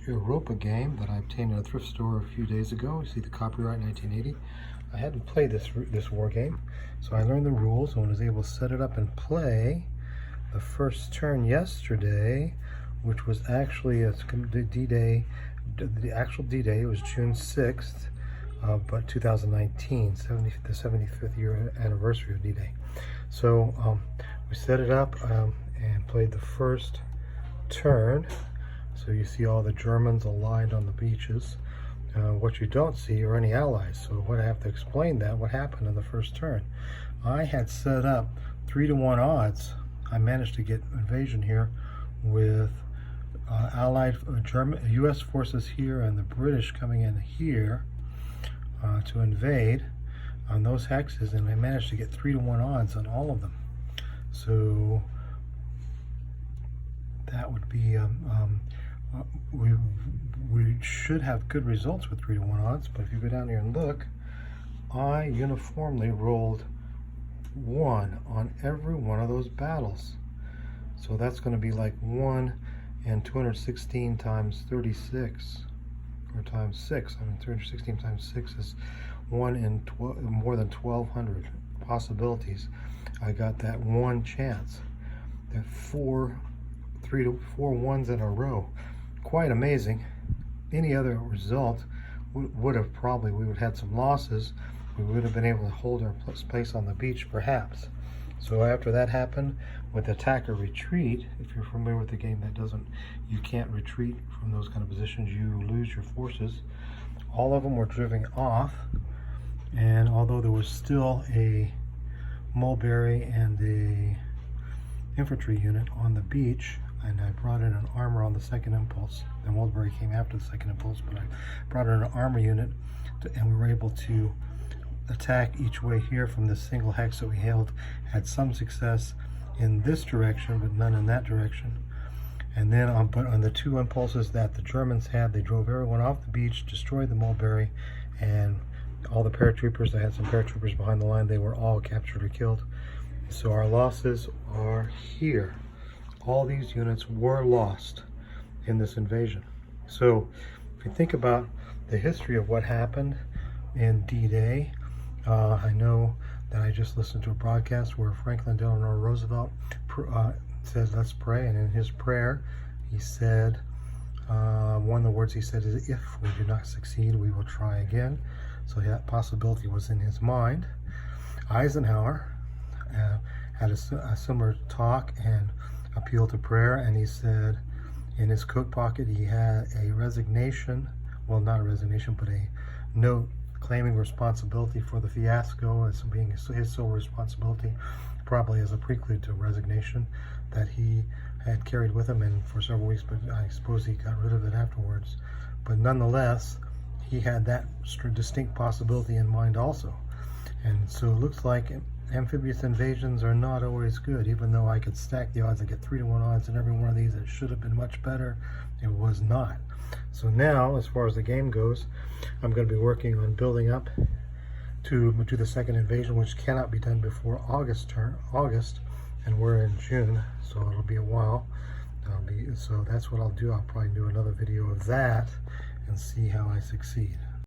Europa game that I obtained at a thrift store a few days ago. You see the copyright 1980. I hadn't played this war game, so I learned the rules and was able to set it up and play the first turn yesterday, which was actually a D-Day. The actual D-Day was June 6th, but 2019, the 75th year anniversary of D-Day. So we set it up and played the first turn. So you see all the Germans aligned on the beaches. What you don't see are any allies. So what I have to explain what happened in the first turn. I had set up 3-to-1 odds. I managed to get invasion here with allied U.S. forces here and the British coming in here to invade on those hexes, and I managed to get 3-to-1 odds on all of them. So that would be we should have good results with 3-to-1 odds, but if you go down here and look, I uniformly rolled 1 on every one of those battles. So that's going to be like 1 and 216 times 36, or times 6. I mean, 216 times 6 is 1 in more than 1,200 possibilities. I got that one chance. That 4 1s in a row. Quite amazing. Any other result would have probably, we would have had some losses. We would have been able to hold our place on the beach perhaps. So after that happened with attack or retreat, if you're familiar with the game, you can't retreat from those kind of positions, you lose your forces. All of them were driven off, and although there was still a mulberry and a infantry unit on the beach, and I brought in an armor on the second impulse. The mulberry came after the second impulse, but I brought in an armor unit, and we were able to attack each way here from this single hex that we held. Had some success in this direction, but none in that direction. And then on the 2 impulses that the Germans had, they drove everyone off the beach, destroyed the mulberry, and all the paratroopers, I had some paratroopers behind the line, they were all captured or killed. So our losses are here. All these units were lost in this invasion. So if you think about the history of what happened in D-Day, I know that I just listened to a broadcast where Franklin Delano Roosevelt said, "Let's pray," and in his prayer he said, one of the words he said is, "If we do not succeed, we will try again." So that possibility was in his mind. Eisenhower had a similar talk and appeal to prayer, and he said in his coat pocket he had a resignation, well, not a resignation, but a note claiming responsibility for the fiasco as being his sole responsibility, probably as a prelude to resignation that he had carried with him and for several weeks, but I suppose he got rid of it afterwards. But nonetheless, he had that distinct possibility in mind also. And so it looks like amphibious invasions are not always good. Even though I could stack the odds and get 3-to-1 odds in every one of these, it should have been much better. It was not. So now, as far as the game goes, I'm going to be working on building up to do the second invasion, which cannot be done before August, and we're in June, so it'll be a while. So that's what I'll do. I'll probably do another video of that and see how I succeed.